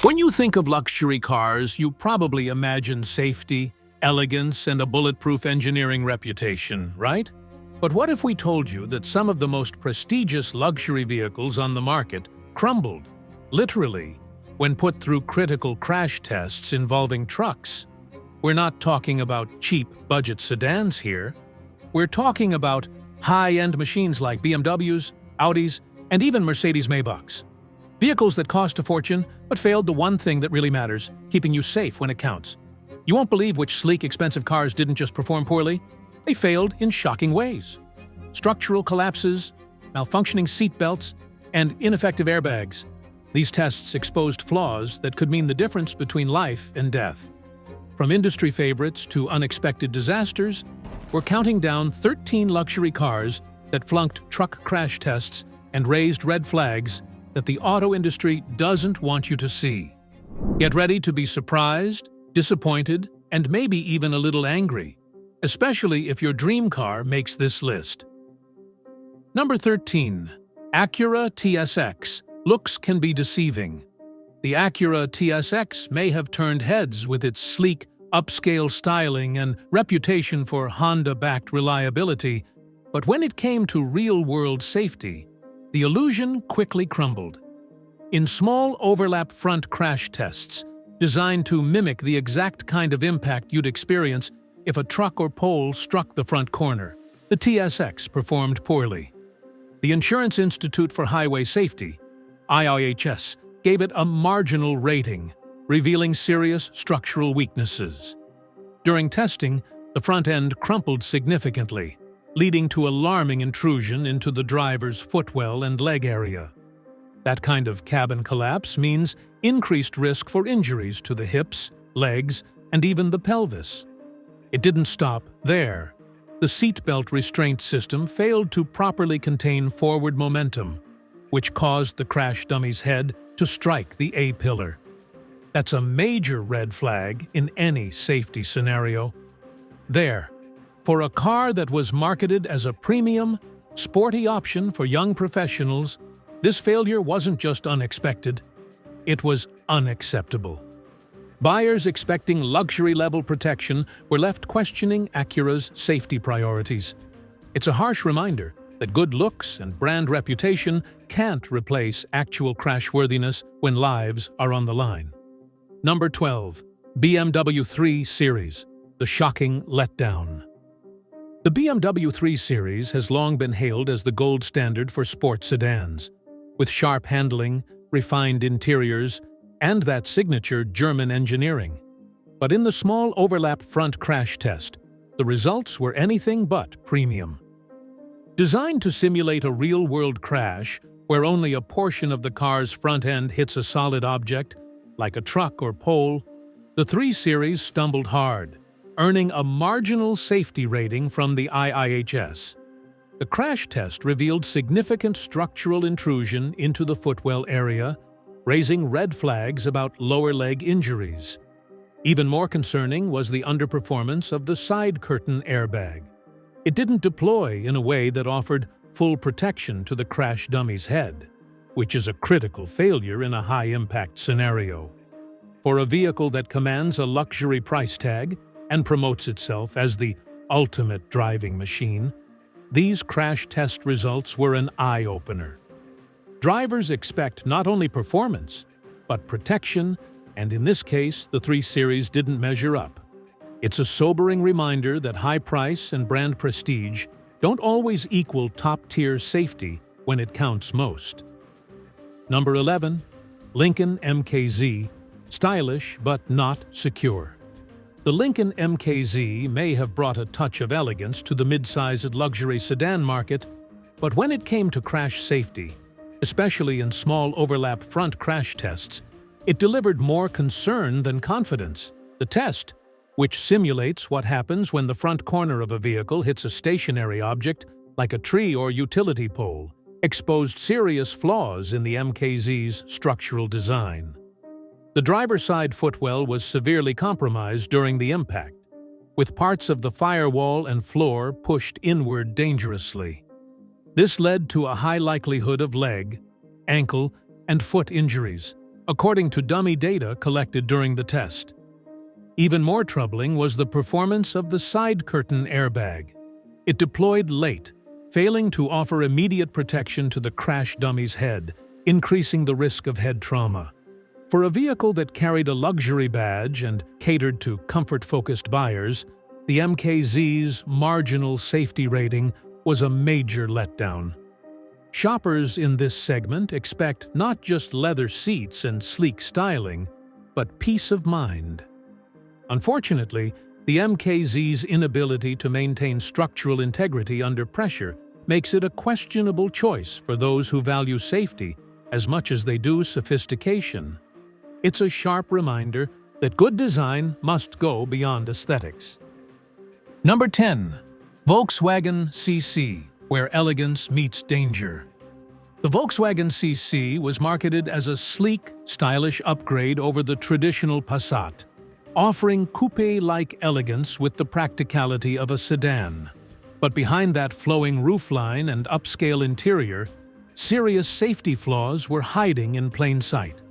When you think of luxury cars, you probably imagine safety, elegance, and a bulletproof engineering reputation, right? But what if we told you that some of the most prestigious luxury vehicles on the market crumbled, literally, when put through critical crash tests involving trucks? We're not talking about cheap budget sedans here. We're talking about high-end machines like BMWs, Audis, and even Mercedes-Maybachs. Vehicles that cost a fortune, but failed the one thing that really matters, keeping you safe when it counts. You won't believe which sleek, expensive cars didn't just perform poorly. They failed in shocking ways. Structural collapses, malfunctioning seat belts, and ineffective airbags. These tests exposed flaws that could mean the difference between life and death. From industry favorites to unexpected disasters, we're counting down 13 luxury cars that flunked truck crash tests and raised red flags that the auto industry doesn't want you to see. Get ready to be surprised, disappointed, and maybe even a little angry, especially if your dream car makes this list. Number 13. Acura TSX. Looks can be deceiving. The Acura TSX may have turned heads with its sleek, upscale styling and reputation for Honda-backed reliability, but when it came to real-world safety, the illusion quickly crumbled. In small overlap front crash tests, designed to mimic the exact kind of impact you'd experience if a truck or pole struck the front corner, the TSX performed poorly. The Insurance Institute for Highway Safety, IIHS, gave it a marginal rating, revealing serious structural weaknesses. During testing, the front end crumpled significantly, leading to alarming intrusion into the driver's footwell and leg area. That kind of cabin collapse means increased risk for injuries to the hips, legs, and even the pelvis. It didn't stop there. The seatbelt restraint system failed to properly contain forward momentum, which caused the crash dummy's head to strike the A-pillar. That's a major red flag in any safety scenario. There, for a car that was marketed as a premium, sporty option for young professionals, this failure wasn't just unexpected, it was unacceptable. Buyers expecting luxury-level protection were left questioning Acura's safety priorities. It's a harsh reminder that good looks and brand reputation can't replace actual crashworthiness when lives are on the line. Number 12. BMW 3 Series. The shocking letdown. The BMW 3 Series has long been hailed as the gold standard for sports sedans. With sharp handling, refined interiors, and that signature German engineering. But in the small overlap front crash test, the results were anything but premium. Designed to simulate a real-world crash where only a portion of the car's front end hits a solid object, like a truck or pole, the 3 Series stumbled hard, earning a marginal safety rating from the IIHS. The crash test revealed significant structural intrusion into the footwell area, raising red flags about lower leg injuries. Even more concerning was the underperformance of the side curtain airbag. It didn't deploy in a way that offered full protection to the crash dummy's head, which is a critical failure in a high-impact scenario. For a vehicle that commands a luxury price tag and promotes itself as the ultimate driving machine, these crash test results were an eye-opener. Drivers expect not only performance, but protection, and in this case, the 3 Series didn't measure up. It's a sobering reminder that high price and brand prestige don't always equal top-tier safety when it counts most. Number 11. Lincoln MKZ. Stylish but not secure. The Lincoln MKZ may have brought a touch of elegance to the mid-sized luxury sedan market, but when it came to crash safety, especially in small overlap front crash tests, it delivered more concern than confidence. The test, which simulates what happens when the front corner of a vehicle hits a stationary object like a tree or utility pole, exposed serious flaws in the MKZ's structural design. The driver's side footwell was severely compromised during the impact, with parts of the firewall and floor pushed inward dangerously. This led to a high likelihood of leg, ankle, and foot injuries, according to dummy data collected during the test. Even more troubling was the performance of the side curtain airbag. It deployed late, failing to offer immediate protection to the crash dummy's head, increasing the risk of head trauma. For a vehicle that carried a luxury badge and catered to comfort-focused buyers, the MKZ's marginal safety rating was a major letdown. Shoppers in this segment expect not just leather seats and sleek styling, but peace of mind. Unfortunately, the MKZ's inability to maintain structural integrity under pressure makes it a questionable choice for those who value safety as much as they do sophistication. It's a sharp reminder that good design must go beyond aesthetics. Number 10. Volkswagen CC, where elegance meets danger. The Volkswagen CC was marketed as a sleek, stylish upgrade over the traditional Passat, offering coupe-like elegance with the practicality of a sedan. But behind that flowing roofline and upscale interior, serious safety flaws were hiding in plain sight.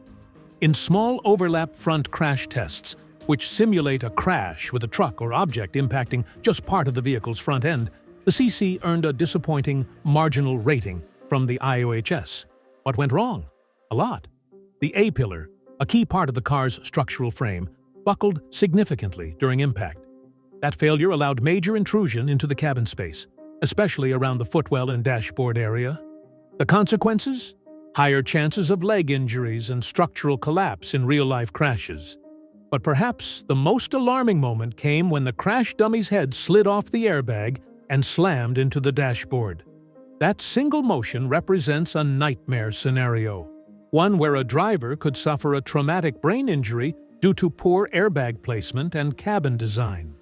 In small overlap front crash tests, which simulate a crash with a truck or object impacting just part of the vehicle's front end, the CC earned a disappointing marginal rating from the IOHS. What went wrong? A lot. The A-pillar, a key part of the car's structural frame, buckled significantly during impact. That failure allowed major intrusion into the cabin space, especially around the footwell and dashboard area. The consequences? Higher chances of leg injuries and structural collapse in real-life crashes. But perhaps the most alarming moment came when the crash dummy's head slid off the airbag and slammed into the dashboard. That single motion represents a nightmare scenario, one where a driver could suffer a traumatic brain injury due to poor airbag placement and cabin design.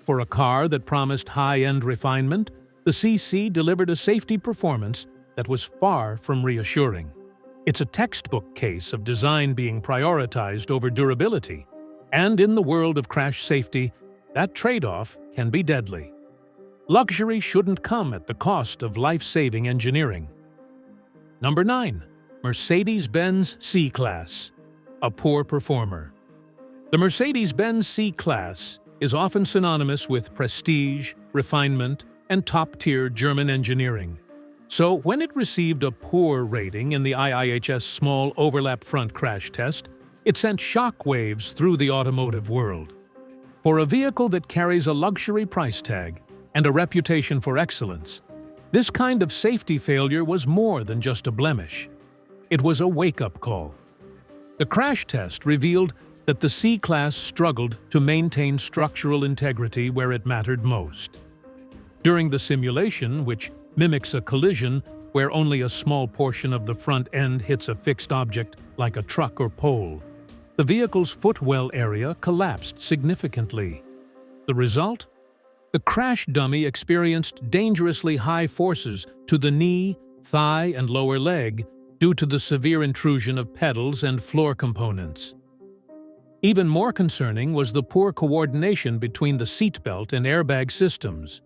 For a car that promised high-end refinement, the CC delivered a safety performance that was far from reassuring. It's a textbook case of design being prioritized over durability, and in the world of crash safety, that trade-off can be deadly. Luxury shouldn't come at the cost of life-saving engineering. Number 9. Mercedes-Benz C-Class, a poor performer. The Mercedes-Benz C-Class is often synonymous with prestige, refinement, and top-tier German engineering. So when it received a poor rating in the IIHS small overlap front crash test, it sent shockwaves through the automotive world. For a vehicle that carries a luxury price tag and a reputation for excellence, this kind of safety failure was more than just a blemish. It was a wake-up call. The crash test revealed that the C-Class struggled to maintain structural integrity where it mattered most. During the simulation, which mimics a collision where only a small portion of the front end hits a fixed object like a truck or pole, the vehicle's footwell area collapsed significantly. The result? The crash dummy experienced dangerously high forces to the knee, thigh, and lower leg due to the severe intrusion of pedals and floor components. Even more concerning was the poor coordination between the seatbelt and airbag systems.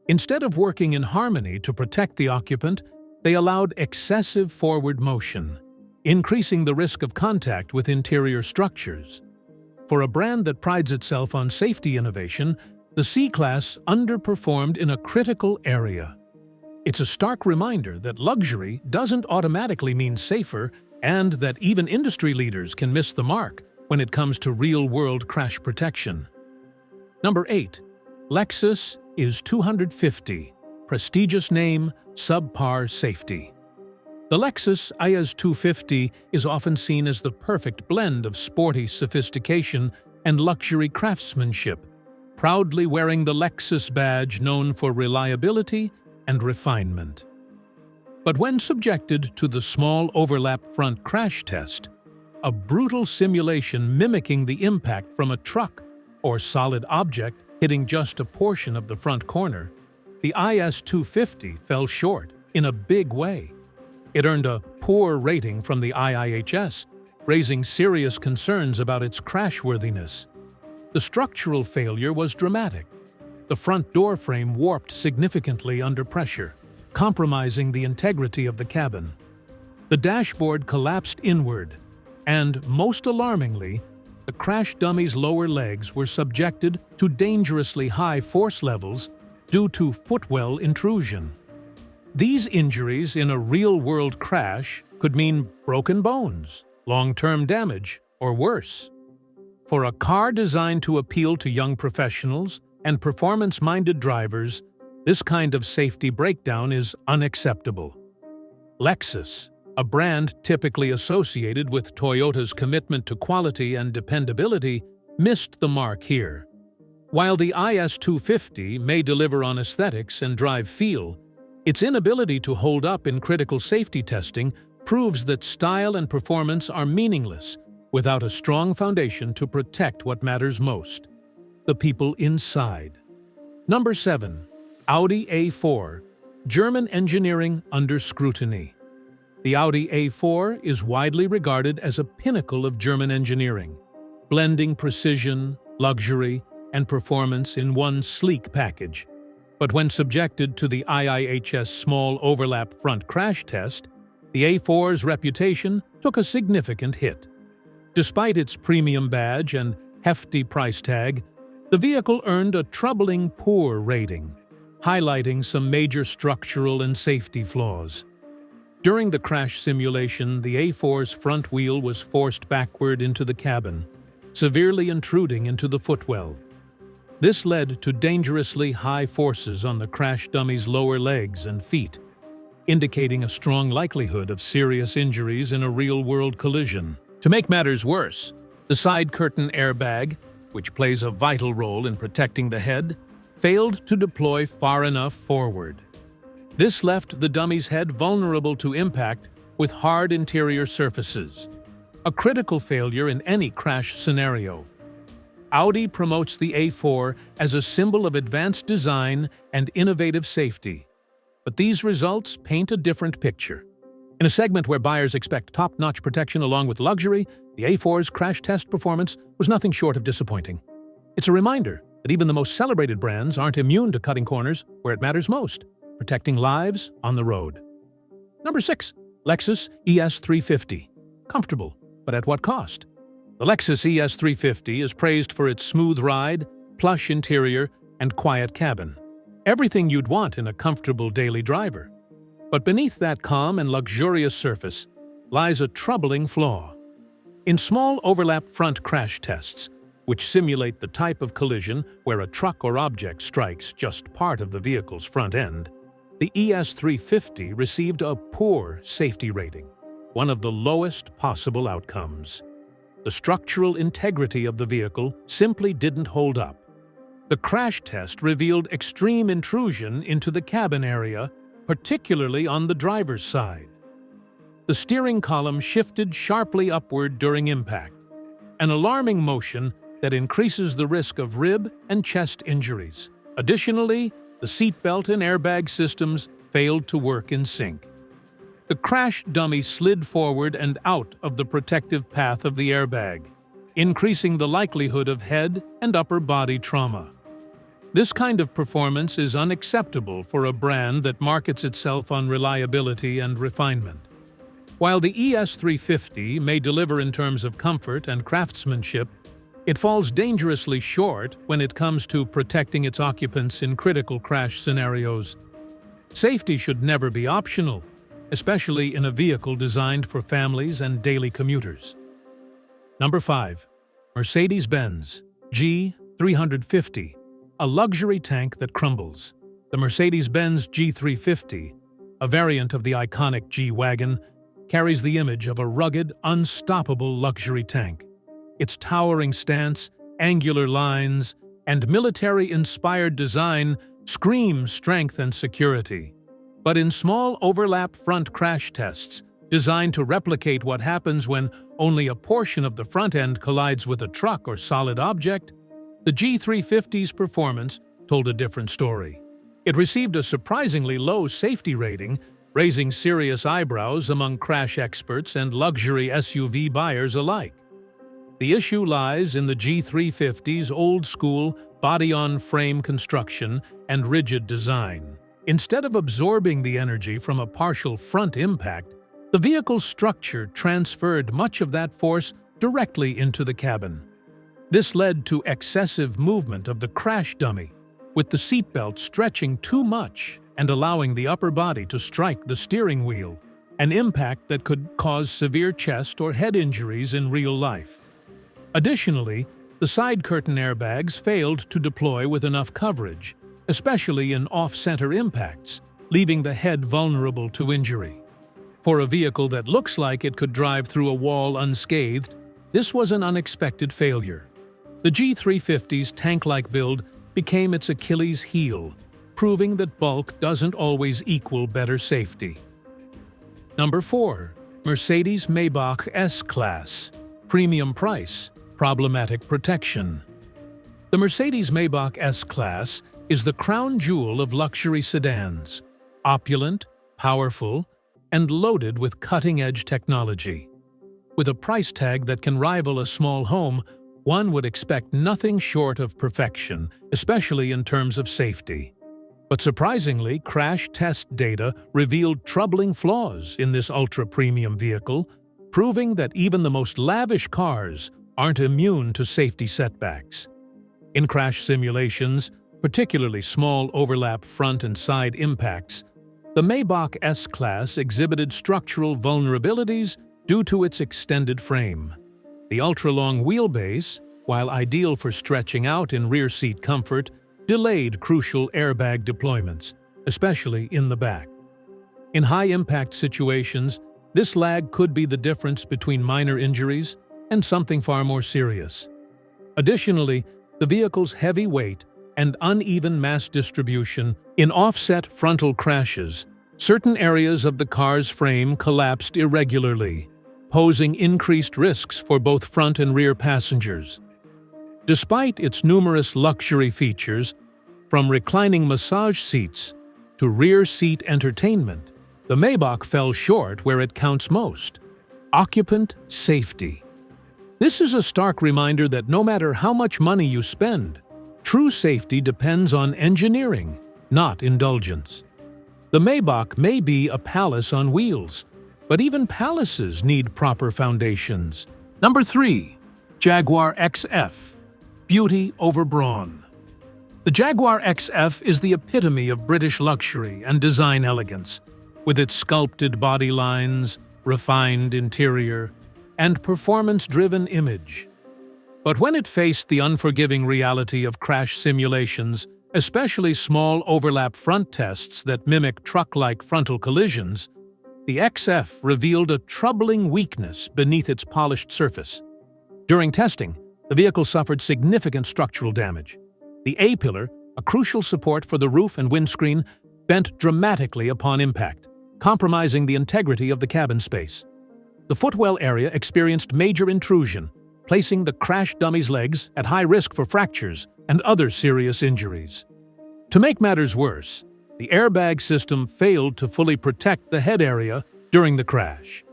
Instead of working in harmony to protect the occupant, they allowed excessive forward motion, increasing the risk of contact with interior structures. For a brand that prides itself on safety innovation, the C-Class underperformed in a critical area. It's a stark reminder that luxury doesn't automatically mean safer, and that even industry leaders can miss the mark when it comes to real-world crash protection. Number 8. Lexus IS 250, prestigious name, subpar safety. The Lexus IS 250 is often seen as the perfect blend of sporty sophistication and luxury craftsmanship, proudly wearing the Lexus badge known for reliability and refinement. But when subjected to the small overlap front crash test, a brutal simulation mimicking the impact from a truck or solid object hitting just a portion of the front corner, the IS 250 fell short in a big way. It earned a poor rating from the IIHS, raising serious concerns about its crashworthiness. The structural failure was dramatic. The front door frame warped significantly under pressure, compromising the integrity of the cabin. The dashboard collapsed inward, And, most alarmingly, the crash dummy's lower legs were subjected to dangerously high force levels due to footwell intrusion. These injuries in a real-world crash could mean broken bones, long-term damage, or worse. For a car designed to appeal to young professionals and performance-minded drivers, this kind of safety breakdown is unacceptable. Lexus, a brand typically associated with Toyota's commitment to quality and dependability, missed the mark here. While the IS250 may deliver on aesthetics and drive feel, its inability to hold up in critical safety testing proves that style and performance are meaningless without a strong foundation to protect what matters most: the people inside. Number 7. Audi A4. German engineering under scrutiny. The Audi A4 is widely regarded as a pinnacle of German engineering, blending precision, luxury, and performance in one sleek package. But when subjected to the IIHS small overlap front crash test, the A4's reputation took a significant hit. Despite its premium badge and hefty price tag, the vehicle earned a troubling poor rating, highlighting some major structural and safety flaws. During the crash simulation, the A4's front wheel was forced backward into the cabin, severely intruding into the footwell. This led to dangerously high forces on the crash dummy's lower legs and feet, indicating a strong likelihood of serious injuries in a real-world collision. To make matters worse, the side curtain airbag, which plays a vital role in protecting the head, failed to deploy far enough forward. This left the dummy's head vulnerable to impact with hard interior surfaces, a critical failure in any crash scenario. Audi promotes the A4 as a symbol of advanced design and innovative safety. But these results paint a different picture. In a segment where buyers expect top-notch protection along with luxury, the A4's crash test performance was nothing short of disappointing. It's a reminder that even the most celebrated brands aren't immune to cutting corners where it matters most: protecting lives on the road. Number 6. Lexus ES350. Comfortable, but at what cost? The Lexus ES350 is praised for its smooth ride, plush interior, and quiet cabin. Everything you'd want in a comfortable daily driver. But beneath that calm and luxurious surface lies a troubling flaw. In small overlap front crash tests, which simulate the type of collision where a truck or object strikes just part of the vehicle's front end, the ES350 received a poor safety rating, one of the lowest possible outcomes. The structural integrity of the vehicle simply didn't hold up. The crash test revealed extreme intrusion into the cabin area, particularly on the driver's side. The steering column shifted sharply upward during impact, an alarming motion that increases the risk of rib and chest injuries. Additionally, the seatbelt and airbag systems failed to work in sync. The crash dummy slid forward and out of the protective path of the airbag, increasing the likelihood of head and upper body trauma. This kind of performance is unacceptable for a brand that markets itself on reliability and refinement. While the ES350 may deliver in terms of comfort and craftsmanship, it falls dangerously short when it comes to protecting its occupants in critical crash scenarios. Safety should never be optional, especially in a vehicle designed for families and daily commuters. Number 5. Mercedes-Benz G350, a luxury tank that crumbles. The Mercedes-Benz G350, a variant of the iconic G-Wagon, carries the image of a rugged, unstoppable luxury tank. Its towering stance, angular lines, and military-inspired design scream strength and security. But in small overlap front crash tests, designed to replicate what happens when only a portion of the front end collides with a truck or solid object, the G350's performance told a different story. It received a surprisingly low safety rating, raising serious eyebrows among crash experts and luxury SUV buyers alike. The issue lies in the G350's old-school, body-on-frame construction and rigid design. Instead of absorbing the energy from a partial front impact, The vehicle's structure transferred much of that force directly into the cabin. This led to excessive movement of the crash dummy, with the seatbelt stretching too much and allowing the upper body to strike the steering wheel, an impact that could cause severe chest or head injuries in real life. Additionally, the side curtain airbags failed to deploy with enough coverage, especially in off-center impacts, leaving the head vulnerable to injury. For a vehicle that looks like it could drive through a wall unscathed, this was an unexpected failure. The G350's tank-like build became its Achilles heel, proving that bulk doesn't always equal better safety. Number 4. Mercedes-Maybach S-Class. Premium price, problematic protection. The Mercedes-Maybach S-Class is the crown jewel of luxury sedans, opulent, powerful, and loaded with cutting-edge technology. With a price tag that can rival a small home, one would expect nothing short of perfection, especially in terms of safety. But surprisingly, crash test data revealed troubling flaws in this ultra-premium vehicle, proving that even the most lavish cars aren't immune to safety setbacks. In crash simulations, particularly small overlap front and side impacts, the Maybach S-Class exhibited structural vulnerabilities due to its extended frame. The ultra-long wheelbase, while ideal for stretching out in rear seat comfort, delayed crucial airbag deployments, especially in the back. In high-impact situations, this lag could be the difference between minor injuries and something far more serious. Additionally, the vehicle's heavy weight and uneven mass distribution in offset frontal crashes, certain areas of the car's frame collapsed irregularly, posing increased risks for both front and rear passengers. Despite its numerous luxury features, from reclining massage seats to rear seat entertainment, the Maybach fell short where it counts most: occupant safety. This is a stark reminder that no matter how much money you spend, true safety depends on engineering, not indulgence. The Maybach may be a palace on wheels, but even palaces need proper foundations. Number 3. Jaguar XF. Beauty over brawn. The Jaguar XF is the epitome of British luxury and design elegance, with its sculpted body lines, refined interior, and performance-driven image. But when it faced the unforgiving reality of crash simulations, especially small overlap front tests that mimic truck-like frontal collisions, the XF revealed a troubling weakness beneath its polished surface. During testing, the vehicle suffered significant structural damage. The A-pillar, a crucial support for the roof and windscreen, bent dramatically upon impact, compromising the integrity of the cabin space. The footwell area experienced major intrusion, placing the crash dummy's legs at high risk for fractures and other serious injuries. To make matters worse, the airbag system failed to fully protect the head area during the crash.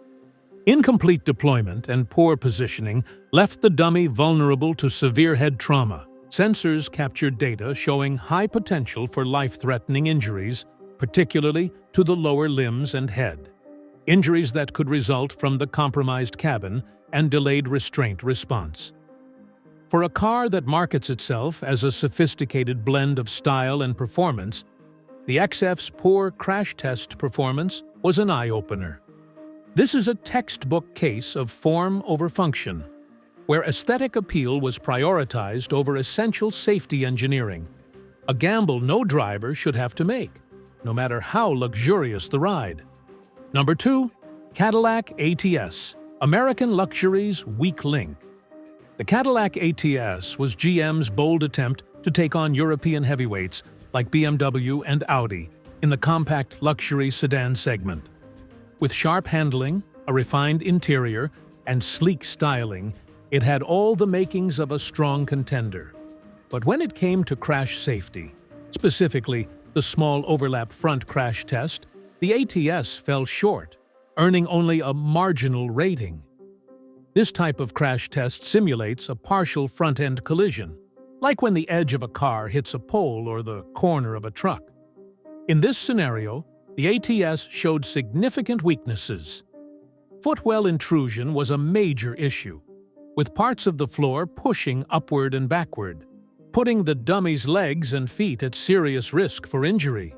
Incomplete deployment and poor positioning left the dummy vulnerable to severe head trauma. Sensors captured data showing high potential for life-threatening injuries, particularly to the lower limbs and head. Injuries that could result from the compromised cabin and delayed restraint response. For a car that markets itself as a sophisticated blend of style and performance, the XF's poor crash test performance was an eye-opener. This is a textbook case of form over function, where aesthetic appeal was prioritized over essential safety engineering, a gamble no driver should have to make, no matter how luxurious the ride. Number 2. Cadillac ATS, American luxury's weak link. The Cadillac ATS was GM's bold attempt to take on European heavyweights like BMW and Audi in the compact luxury sedan segment. With sharp handling, a refined interior, and sleek styling, it had all the makings of a strong contender. But when it came to crash safety, specifically the small overlap front crash test, the ATS fell short, earning only a marginal rating. This type of crash test simulates a partial front-end collision, like when the edge of a car hits a pole or the corner of a truck. In this scenario, the ATS showed significant weaknesses. Footwell intrusion was a major issue, with parts of the floor pushing upward and backward, putting the dummy's legs and feet at serious risk for injury.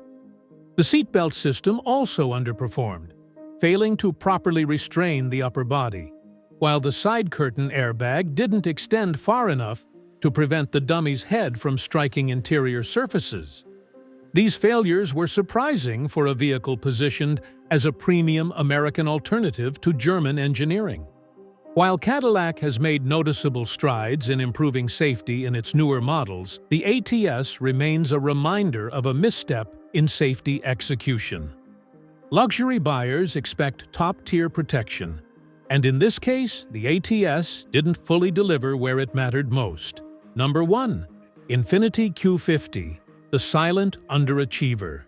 The seatbelt system also underperformed, failing to properly restrain the upper body, while the side curtain airbag didn't extend far enough to prevent the dummy's head from striking interior surfaces. These failures were surprising for a vehicle positioned as a premium American alternative to German engineering. While Cadillac has made noticeable strides in improving safety in its newer models, the ATS remains a reminder of a misstep in safety execution. Luxury buyers expect top-tier protection, and in this case, the ATS didn't fully deliver where it mattered most. Number 1. Infiniti Q50, the silent underachiever.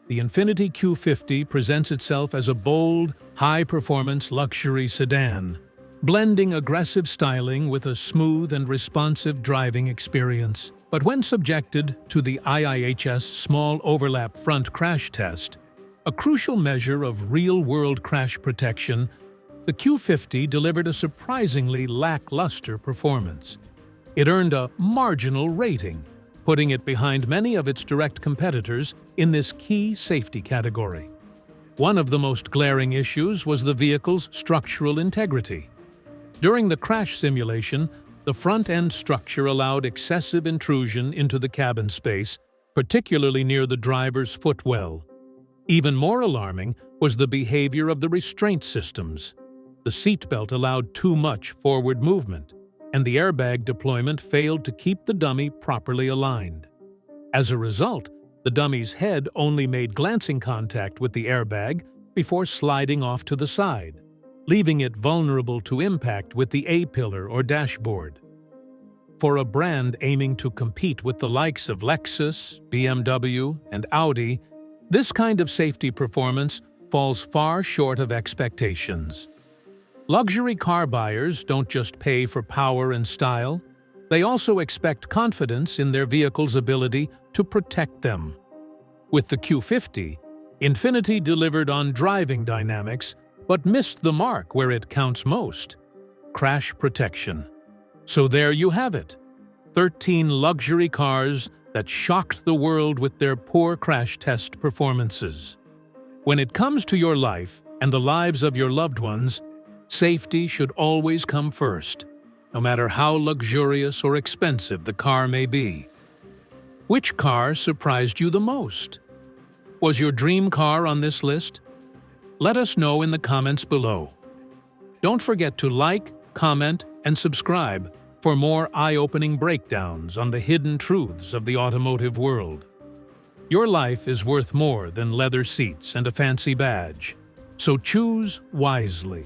The Infiniti Q50 presents itself as a bold, high-performance luxury sedan, blending aggressive styling with a smooth and responsive driving experience. But when subjected to the IIHS small overlap front crash test, a crucial measure of real-world crash protection, the Q50 delivered a surprisingly lackluster performance. It earned a marginal rating, putting it behind many of its direct competitors in this key safety category. One of the most glaring issues was the vehicle's structural integrity. During the crash simulation, the front-end structure allowed excessive intrusion into the cabin space, particularly near the driver's footwell. Even more alarming was the behavior of the restraint systems. The seatbelt allowed too much forward movement, and the airbag deployment failed to keep the dummy properly aligned. As a result, the dummy's head only made glancing contact with the airbag before sliding off to the side, leaving it vulnerable to impact with the A-pillar or dashboard. For a brand aiming to compete with the likes of Lexus, BMW, and Audi, this kind of safety performance falls far short of expectations. Luxury car buyers don't just pay for power and style, they also expect confidence in their vehicle's ability to protect them. With the Q50, Infiniti delivered on driving dynamics but missed the mark where it counts most: crash protection. So there you have it, 13 luxury cars that shocked the world with their poor crash test performances. When it comes to your life and the lives of your loved ones, safety should always come first, no matter how luxurious or expensive the car may be. Which car surprised you the most? Was your dream car on this list? Let us know in the comments below. Don't forget to like, comment, and subscribe for more eye-opening breakdowns on the hidden truths of the automotive world. Your life is worth more than leather seats and a fancy badge, so choose wisely.